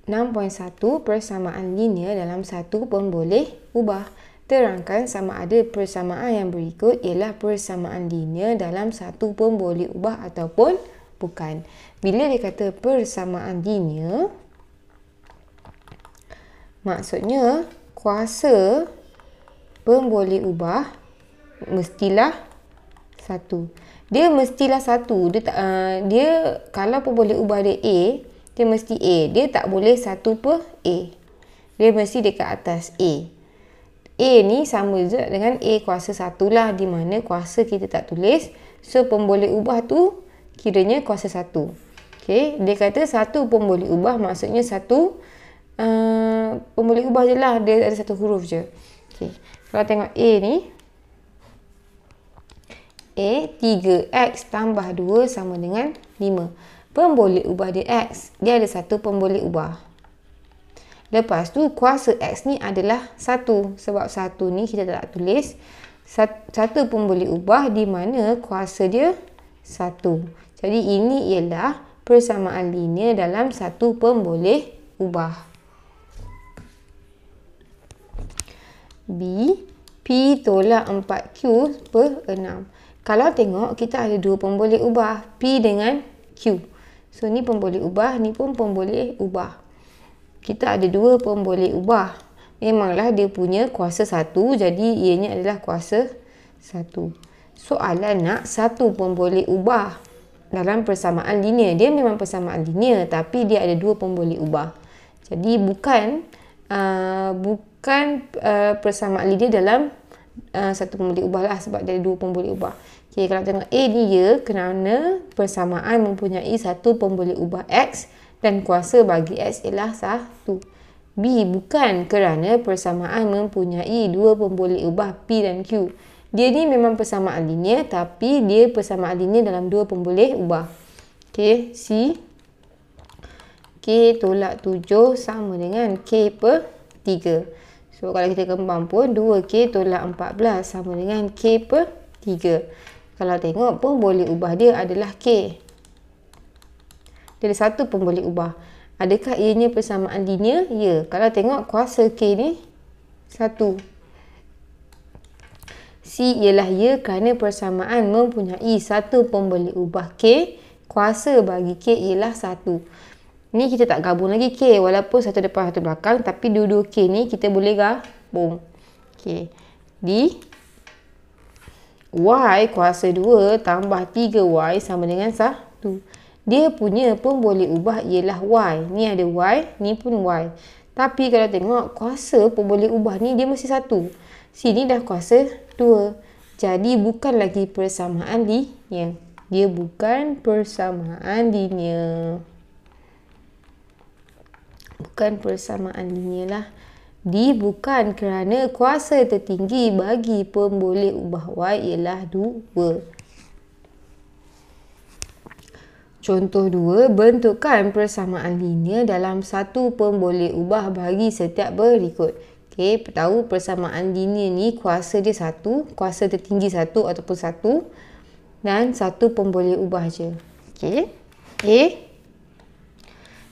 6.1 persamaan linear dalam satu pun boleh ubah. Terangkan sama ada persamaan yang berikut ialah persamaan linear dalam satu pun boleh ubah ataupun bukan. Bila dia kata persamaan linear, maksudnya kuasa pun boleh ubah mestilah satu. Dia mestilah satu. Dia kalau pun boleh ubah dia A, dia mesti A. Dia tak boleh 1 per A. Dia mesti dekat atas A. A ni sama juga dengan A kuasa 1 lah, di mana kuasa kita tak tulis. So, pun boleh ubah tu kiranya kuasa 1. Okay. Dia kata 1 pun boleh ubah, maksudnya 1 pun boleh ubah je lah. Dia ada 1 huruf je. Okay. Kalau tengok A ni, A 3X tambah 2 sama dengan 5. Pun boleh ubah dia X. Dia ada 1 pun boleh ubah. Lepas tu kuasa X ni adalah 1. Sebab 1 ni kita tak tulis. 1 pun boleh ubah di mana kuasa dia 1. Jadi ini ialah persamaan linear dalam 1 pun boleh ubah. B. P tolak 4Q per 6. Kalau tengok kita ada 2 pun boleh ubah. P dengan Q. So ni pun boleh ubah, ni pun boleh ubah. Kita ada 2 pun boleh ubah. Memanglah dia punya kuasa 1, jadi ianya adalah kuasa 1. Soalan nak 1 pun boleh ubah dalam persamaan linear. Dia memang persamaan linear, tapi dia ada 2 pun boleh ubah. Jadi bukan persamaan linear dalam 1 pun boleh ubah lah, sebab dia ada 2 pun boleh ubah. Okay, kalau tengok A ni ya, kerana persamaan mempunyai 1 pun boleh ubah X dan kuasa bagi X ialah 1. B. Bukan kerana persamaan mempunyai 2 pun boleh ubah P dan Q. Dia ni memang persamaan linear, tapi dia persamaan linear dalam 2 pun boleh ubah. Okay, C. K tolak 7 sama dengan K per 3. So, kalau kita kembang pun 2K tolak 14 sama dengan K per 3. Kalau tengok pun boleh ubah dia adalah K. Dia ada 1 pun boleh ubah. Adakah ianya persamaan linear? Ya. Kalau tengok kuasa K ni 1. C ialah ya kerana persamaan mempunyai 1 pun boleh ubah K. Kuasa bagi K ialah 1. Ni kita tak gabung lagi K. Walaupun satu depan satu belakang, tapi dua-dua K ni kita boleh gabung. Okay. D. Y kuasa 2 tambah 3Y sama dengan 1. Dia punya pun boleh ubah ialah Y. Ni ada Y, ni pun Y. Tapi kalau tengok kuasa pun boleh ubah ni, dia mesti 1. Sini dah kuasa 2. Jadi bukan lagi persamaan linear. Dia bukan persamaan linear. Bukan persamaan linear lah. D. Bukan kerana kuasa tertinggi bagi pun boleh ubah Y ialah 2. Contoh 2, bentukan persamaan linear dalam 1 pun boleh ubah bagi setiap berikut. Okey, tahu persamaan linear ni kuasa dia 1, kuasa tertinggi 1 ataupun 1 dan 1 pun boleh ubah je. Okey. A.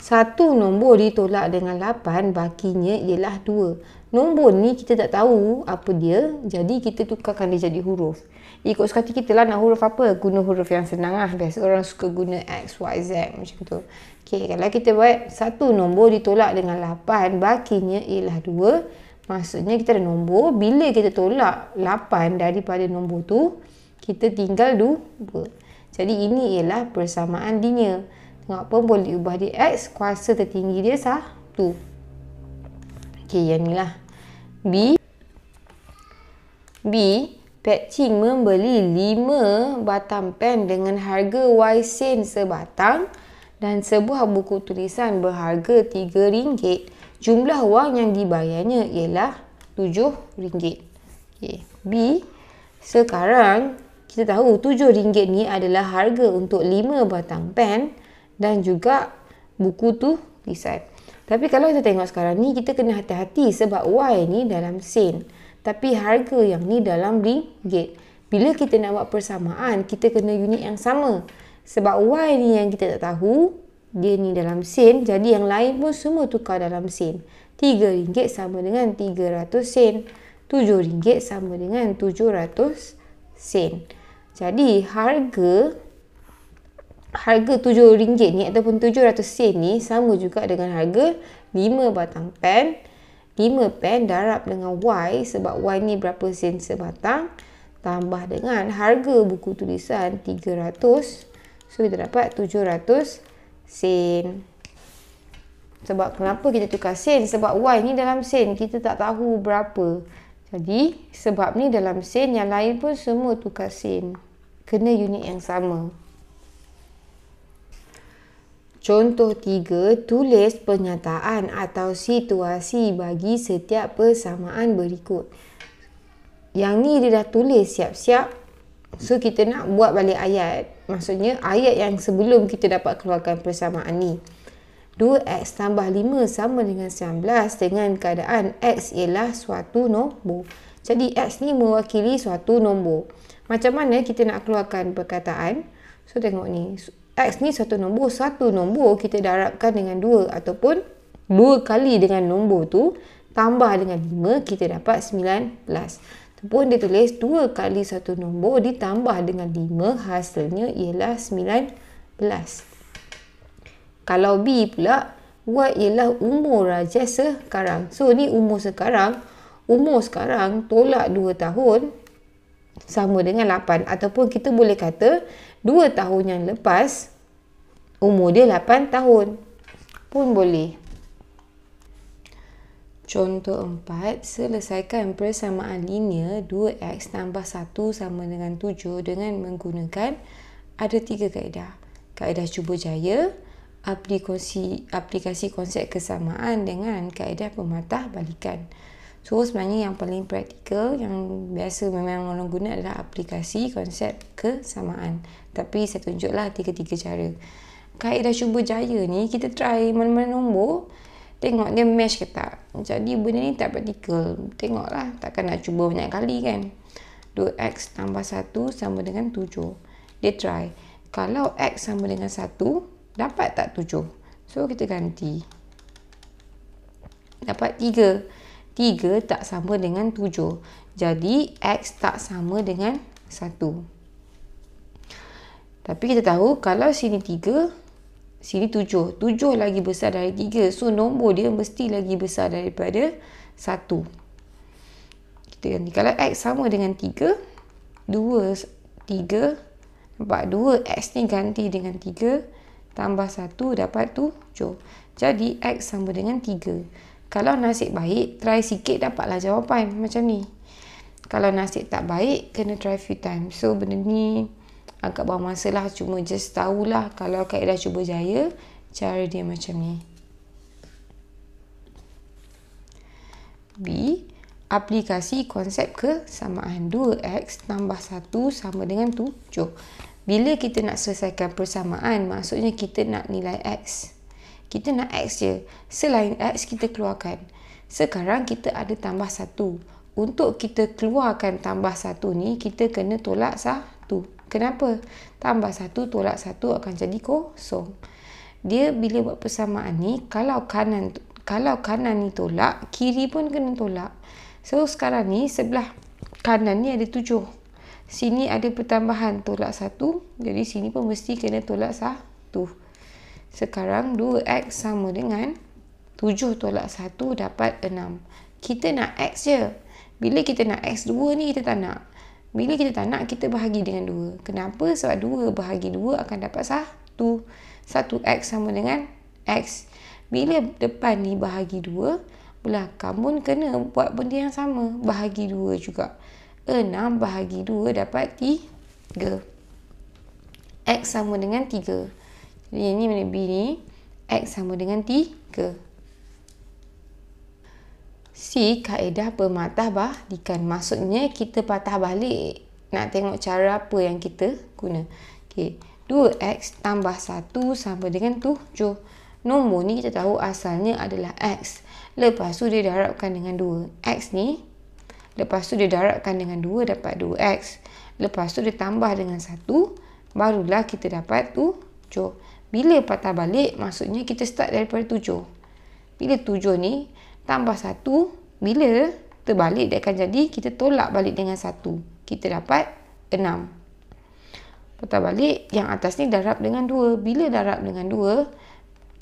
1 nombor ditolak dengan 8, bakinya ialah 2. Nombor ni kita tak tahu apa dia, jadi kita tukarkan dia jadi huruf. Ikut suka hati kita lah nak huruf apa. Guna huruf yang senang lah. Biasa orang suka guna X, Y, Z macam tu. Okay, kalau kita buat 1 nombor ditolak dengan 8, bakinya ialah 2. Maksudnya kita ada nombor. Bila kita tolak 8 daripada nombor tu, kita tinggal 2. Jadi ini ialah persamaan linear. Tengok pun boleh ubah dia X, kuasa tertinggi dia 1. Okay, yang ni lah. B. Pek Ching membeli 5 batang pen dengan harga Y sen sebatang dan sebuah buku tulisan berharga RM3. Jumlah wang yang dibayarnya ialah RM7. Okay. B. Sekarang kita tahu RM7 ni adalah harga untuk 5 batang pen dan juga buku tulisan. Tapi kalau kita tengok sekarang ni, kita kena hati-hati sebab Y ni dalam sen. Tapi harga yang ni dalam ringgit. Bila kita nak buat persamaan, kita kena unit yang sama. Sebab Y ni yang kita tak tahu, dia ni dalam sen, jadi yang lain pun semua tukar dalam sen. RM3 sama dengan 300 sen. RM7 sama dengan 700 sen. Jadi harga RM7 ni ataupun 700 sen ni sama juga dengan harga 5 batang pen. 5 pen darab dengan Y, sebab Y ni berapa sen sebatang, tambah dengan harga buku tulisan 300. So kita dapat 700 sen. Sebab kenapa kita tukar sen? Sebab Y ni dalam sen, kita tak tahu berapa. Jadi sebab ni dalam sen, yang lain pun semua tukar sen. Kena unit yang sama. Contoh 3, tulis pernyataan atau situasi bagi setiap persamaan berikut. Yang ni dia dah tulis siap-siap. So kita nak buat balik ayat. Maksudnya ayat yang sebelum kita dapat keluarkan persamaan ni. 2x tambah 5 sama dengan 19 dengan keadaan x ialah suatu nombor. Jadi x ni mewakili suatu nombor. Macam mana kita nak keluarkan perkataan? So tengok ni. X ni satu nombor kita darabkan dengan 2 ataupun 2 kali dengan nombor tu tambah dengan 5, kita dapat 19. Ataupun dia tulis 2 kali satu nombor ditambah dengan 5, hasilnya ialah 19. Kalau B pula, Y ialah umur Rajesh sekarang. So ni umur sekarang. Umur sekarang tolak 2 tahun sama dengan 8. Ataupun kita boleh kata 2 tahun yang lepas umur dia 8 tahun pun boleh. Contoh 4, selesaikan persamaan linear 2x tambah 1 sama dengan 7 dengan menggunakan ada 3 kaedah. Kaedah cuba jaya, aplikasi konsep kesamaan dengan kaedah pematah balikan. So sebenarnya yang paling praktikal, yang biasa memang orang guna adalah aplikasi konsep kesamaan. Tapi saya tunjuklah 3 cara. Kaedah cuba jaya ni kita try mana-mana nombor, tengok dia match ke tak. Jadi benda ni tak praktikal. Tengoklah, takkan nak cuba banyak kali kan. 2x tambah 1 sama dengan 7. Dia try. Kalau x sama dengan 1, dapat tak 7? So kita ganti. Dapat 3. 3 tak sama dengan 7. Jadi x tak sama dengan 1. Tapi kita tahu kalau sini 3, sini 7. 7 lagi besar dari 3. So nombor dia mesti lagi besar daripada 1. Kita ganti. Kalau x sama dengan 3, 3, nampak 2x ni ganti dengan 3 tambah 1 dapat 7. Jadi x sama dengan 3. Kalau nasib baik, try sikit dapatlah jawapan macam ni. Kalau nasib tak baik, kena try few times. So benda ni agak bawa masa lah, cuma just tahulah kalau kaedah cuba jaya, cara dia macam ni. B, aplikasi konsep kesamaan 2x tambah 1 sama dengan 7. Bila kita nak selesaikan persamaan, maksudnya kita nak nilai x. Kita nak x je. Selain x, kita keluarkan. Sekarang kita ada tambah 1. Untuk kita keluarkan tambah 1 ni, kita kena tolak 1. Kenapa? Tambah 1 tolak 1 akan jadi kosong. Dia bila buat persamaan ni, kalau kanan ni tolak, kiri pun kena tolak. So sekarang ni sebelah kanan ni ada 7. Sini ada pertambahan tolak 1, jadi sini pun mesti kena tolak 1. Sekarang 2x sama dengan 7 tolak 1 dapat 6. Kita nak x je. Bila kita nak x, 2 ni kita tak nak. Bila kita tak nak, kita bahagi dengan 2. Kenapa? Sebab 2 bahagi 2 akan dapat 1. 1x sama dengan x. Bila depan ni bahagi 2, belakang pun kena buat benda yang sama. Bahagi 2 juga. 6 bahagi 2 dapat 3. X sama dengan 3. Jadi ini mana B ni? X sama dengan 3. C, kaedah pematah balikan. Maksudnya kita patah balik. Nak tengok cara apa yang kita guna. Okay. 2x tambah 1 sama dengan 7. Nombor ni kita tahu asalnya adalah x. Lepas tu dia darabkan dengan 2. X ni, lepas tu dia darabkan dengan 2 dapat 2x. Lepas tu dia tambah dengan 1, barulah kita dapat 7. Bila patah balik, maksudnya kita start daripada 7. Bila 7 ni tambah 1, bila terbalik dia akan jadi, kita tolak balik dengan 1. Kita dapat 6. Patah balik, yang atas ni darab dengan 2. Bila darab dengan 2,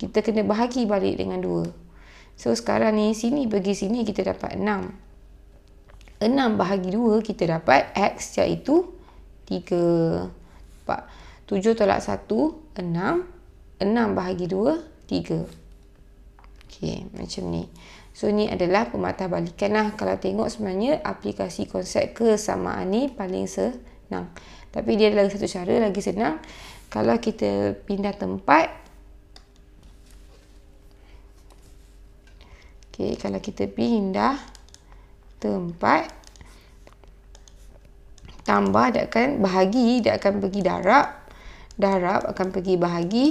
kita kena bahagi balik dengan 2. So, sekarang ni, sini pergi sini, kita dapat 6. 6 bahagi 2, kita dapat X iaitu 3. 7 tolak 1, 6. 6 bahagi 2, 3. Okey, macam ni. So, ni adalah pematahbalikan lah. Kalau tengok sebenarnya aplikasi konsep kesamaan ni paling senang. Tapi dia ada lagi satu cara lagi senang. Kalau kita pindah tempat. Okey, kalau kita pindah tempat, tambah dia akan bahagi, dia akan pergi darab. Darab akan pergi bahagi.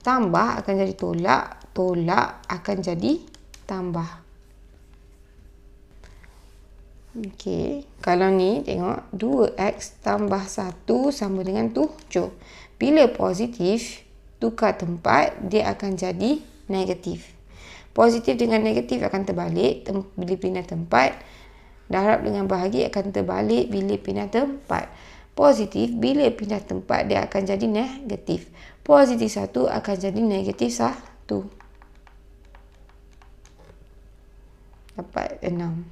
Tambah akan jadi tolak. Tolak akan jadi tambah. Okey, kalau ni tengok 2x tambah 1 sama dengan 7. Bila positif, tukar tempat, dia akan jadi negatif. Positif dengan negatif akan terbalik bila pindah tempat. Darab dengan bahagi akan terbalik bila pindah tempat. Positif bila pindah tempat dia akan jadi negatif. Positif 1 akan jadi negatif 1. Dapat 6.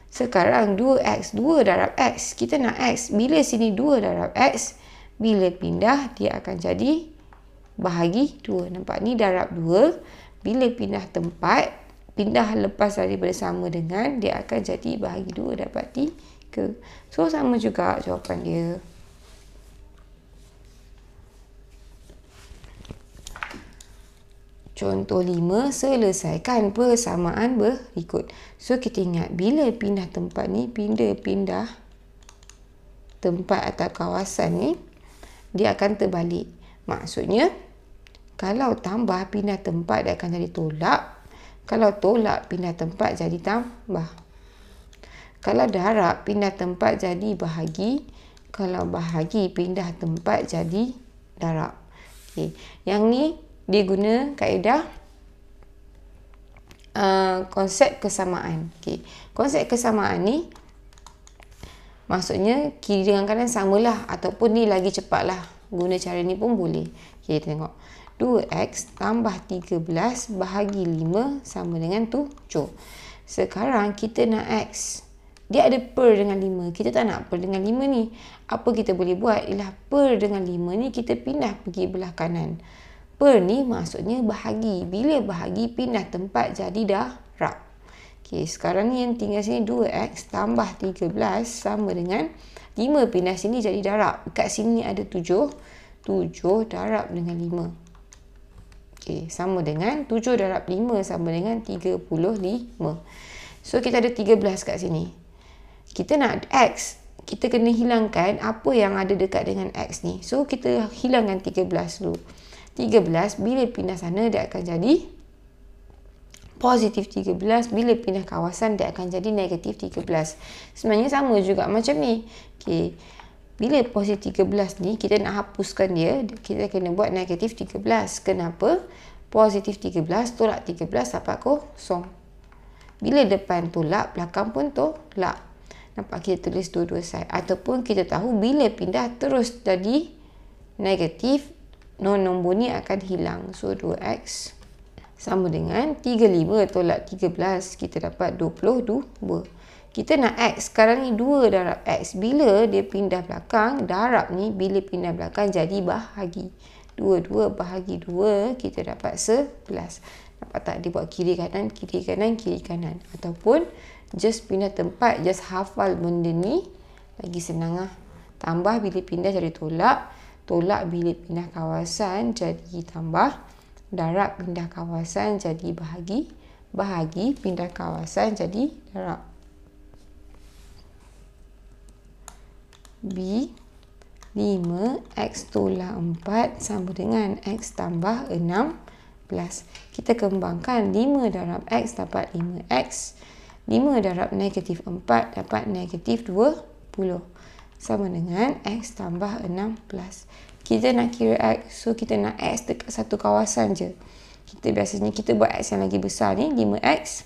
Sekarang 2x, 2 darab x. Kita nak x. Bila sini 2 darab x, bila pindah dia akan jadi bahagi 2. Nampak ni darab 2. Bila pindah tempat, pindah lepas daripada sama dengan, dia akan jadi bahagi 2 dapat 3. So, sama juga jawapan dia. Contoh 5, selesaikan persamaan berikut. So, kita ingat bila pindah tempat ni, pindah tempat atau kawasan ni, dia akan terbalik. Maksudnya, kalau tambah pindah tempat, dia akan jadi tolak. Kalau tolak pindah tempat, jadi tambah. Kalau darab pindah tempat, jadi bahagi. Kalau bahagi pindah tempat, jadi darab. Okay. Yang ni, dia guna kaedah konsep kesamaan. Okay. Konsep kesamaan ni maksudnya kiri dengan kanan samalah, ataupun ni lagi cepatlah. Guna cara ni pun boleh. Okay, tengok. 2x tambah 13 bahagi 5 sama dengan 7. Sekarang kita nak x. Dia ada per dengan 5. Kita tak nak per dengan 5 ni. Apa kita boleh buat ialah per dengan 5 ni kita pindah pergi belah kanan. Per ni maksudnya bahagi. Bila bahagi, pindah tempat jadi darab. Okey, sekarang ni yang tinggal sini 2x tambah 13 sama dengan 5 pindah sini jadi darab. Kat sini ada 7. 7 darab dengan 5. Okey, sama dengan 7 darab 5 sama dengan 35. So, kita ada 13 kat sini. Kita nak x. Kita kena hilangkan apa yang ada dekat dengan x ni. So, kita hilangkan 13 dulu. 13 bila pindah sana dia akan jadi positif 13. Bila pindah kawasan dia akan jadi negatif 13. Sebenarnya sama juga macam ni. Okay. Bila positif 13 ni kita nak hapuskan dia, kita kena buat negatif 13. Kenapa? Positif 13 tolak 13 dapat kosong. Bila depan tolak, belakang pun tolak. Nampak kita tulis dua-dua side. Ataupun kita tahu bila pindah terus jadi negatif, nombor ni akan hilang. So, 2x sama dengan 35 tolak 13. Kita dapat 22. Kita nak x. Sekarang ni 2 darab x. Bila dia pindah belakang, darab ni bila pindah belakang jadi bahagi. 2 bahagi 2, kita dapat 11. Nampak tak? Dia buat kiri kanan, kiri kanan, kiri kanan. Ataupun just pindah tempat, just hafal benda ni. Lagi senang lah. Tambah bila pindah jadi tolak. Tolak bila pindah kawasan jadi tambah. Darab pindah kawasan jadi bahagi. Bahagi pindah kawasan jadi darab. B 5x tolak 4 sama dengan x tambah 16. Kita kembangkan 5 darab x dapat 5x. 5 darab negatif 4 dapat negatif 20. Sama dengan x tambah 16. Kita nak kira X, so kita nak X dekat satu kawasan je. Biasanya kita buat X yang lagi besar ni, 5X.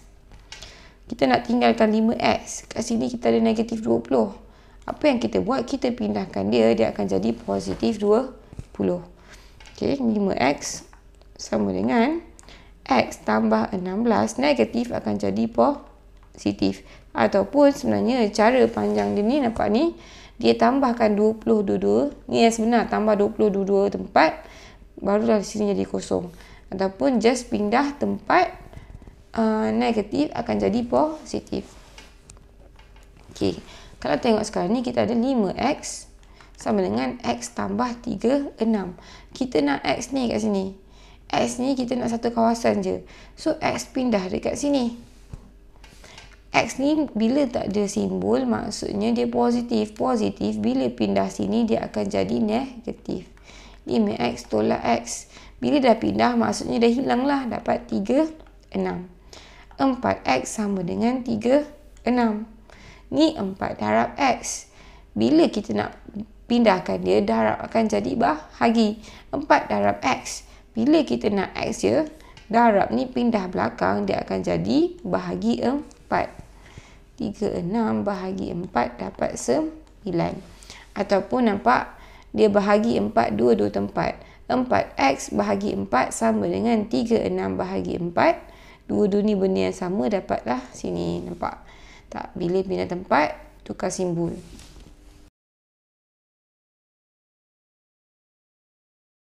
Kita nak tinggalkan 5X. Kat sini kita ada negatif 20. Apa yang kita buat? Kita pindahkan dia akan jadi positif 20. Okay, 5X sama dengan X tambah 16, negatif akan jadi positif. Ataupun sebenarnya cara panjang dia ni, nampak ni, dia tambahkan 20 dua-dua. Ni yang sebenar, tambah 20 dua-dua tempat, barulah di sini jadi kosong. Ataupun just pindah tempat, negatif akan jadi positif. Okay. Kalau tengok sekarang ni, kita ada 5X sama dengan X tambah 36. Kita nak X ni kat sini. X ni kita nak satu kawasan je. So, X pindah dekat sini. X ni bila tak ada simbol, maksudnya dia positif. Positif, bila pindah sini, dia akan jadi negatif. 5X tolak X. Bila dah pindah, maksudnya dah hilang lah. Dapat 36. 4X sama dengan 36. Ni 4 darab X. Bila kita nak pindahkan dia, darab akan jadi bahagi. 4 darab X. Bila kita nak X je, darab ni pindah belakang, dia akan jadi bahagi 4. 36 bahagi 4 dapat 9. Ataupun nampak, dia bahagi 4 dua-dua tempat. 4X bahagi 4 sama dengan 36 bahagi 4. Dua-dua ni benda yang sama, dapatlah sini. Nampak? Tak, bila pindah tempat, tukar simbol.